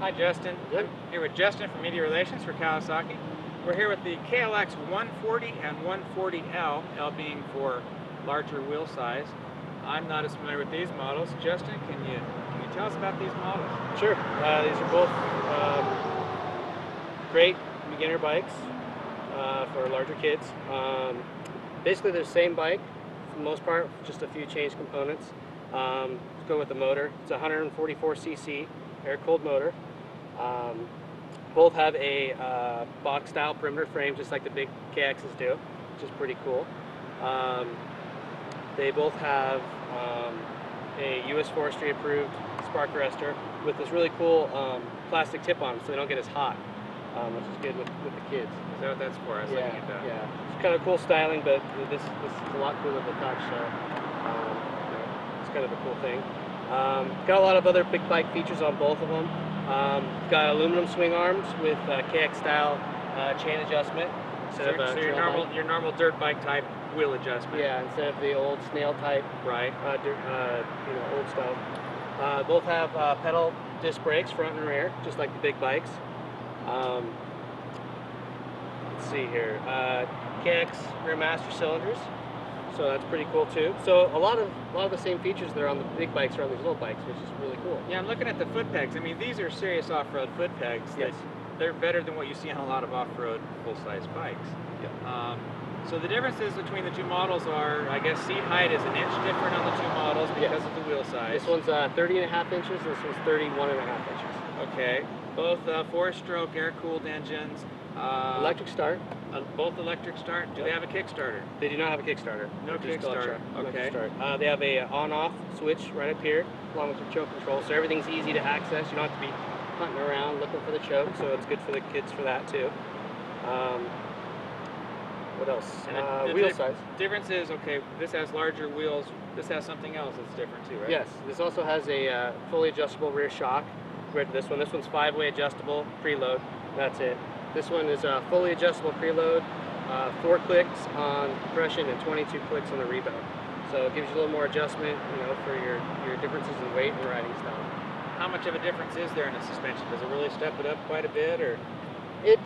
Hi, Justin. Good. I'm here with Justin from Media Relations for Kawasaki. We're here with the KLX140 and 140L, L being for larger wheel size. I'm not as familiar with these models. Justin, can you tell us about these models? Sure. These are both great beginner bikes for larger kids. Basically, they're the same bike for the most part, just a few changed components. Let's go with the motor. It's a 144cc air-cooled motor. Both have a box-style perimeter frame, just like the big KXs do, which is pretty cool. They both have a U.S. Forestry approved spark arrestor with this really cool plastic tip on them, so they don't get as hot, which is good with the kids. Is that what that's for? I was looking at that. Yeah. It's kind of cool styling, but this is a lot cooler to touch, so it's kind of a cool thing. Got a lot of other big bike features on both of them. Got aluminum swing arms with KX style chain adjustment. So your normal dirt bike type wheel adjustment. Yeah, instead of the old snail type. Right. Old style. Both have pedal disc brakes, front and rear, just like the big bikes. Let's see here. KX rear master cylinders. So that's pretty cool too. So a lot of the same features that are on the big bikes are on these little bikes, which is really cool. Yeah, I'm looking at the foot pegs. I mean, these are serious off-road foot pegs. Yes. They're better than what you see on a lot of off-road full-size bikes. Yeah. So the differences between the two models are, I guess, seat height is an inch different on the two models because of the wheel size. This one's 30.5 inches. This one's 31.5 inches. Okay. Both 4-stroke air-cooled engines. Electric start. Both electric start. Do they have a Kickstarter? They do not have a Kickstarter. No Kickstarter. Okay. They have a on-off switch right up here, along with your choke control, so everything's easy to access. You don't have to be hunting around looking for the choke, so it's good for the kids for that too. What else? Wheel size. Difference is, okay, this has larger wheels. This has something else that's different too, right? Yes. This also has a fully adjustable rear shock compared to this one. This one's 5-way adjustable preload. That's it. This one is a fully adjustable preload, 4 clicks on compression and 22 clicks on the rebound. So it gives you a little more adjustment, for your differences in weight and riding style. How much of a difference is there in the suspension? Does it really step it up quite a bit, or? It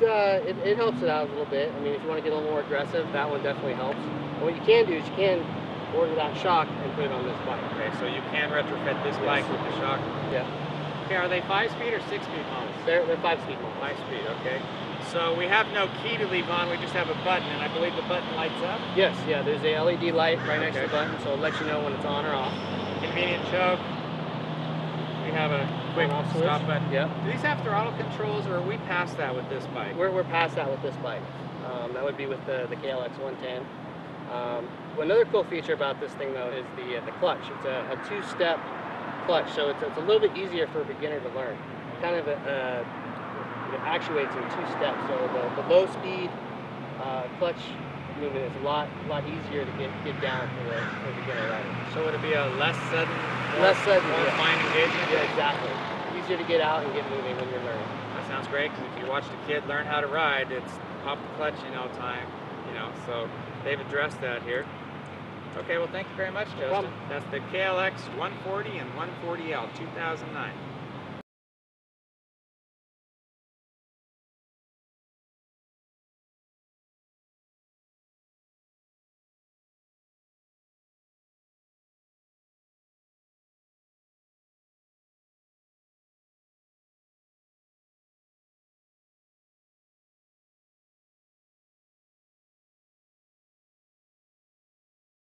helps it out a little bit. I mean, if you want to get a little more aggressive, that one definitely helps. And what you can do is you can order that shock and put it on this bike. Okay, so you can retrofit this bike with the shock. Yeah. Okay, are they 5-speed or 6-speed models? They're 5-speed models. 5-speed, okay. So we have no key to leave on, we just have a button, and I believe the button lights up? Yes, yeah, there's a LED light right next to the button, so it'll let you know when it's on or off. Convenient choke. We have a quick stop button. Yep. Do these have throttle controls, or are we past that with this bike? We're past that with this bike. That would be with the KLX110. Another cool feature about this thing, though, is the clutch. It's a 2-step clutch, so it's a little bit easier for a beginner to learn. Kind of it actuates in 2 steps, so the low speed clutch movement is a lot easier to get down for the beginner rider. So would it be a less sudden, more fine engagement? Yeah, exactly. Easier to get out and get moving when you're learning. That sounds great, because if you watch the kid learn how to ride, it's pop the clutch in no time, so they've addressed that here. Okay, well, thank you very much, Justin. No problem. That's the KLX140 and 140L 2009.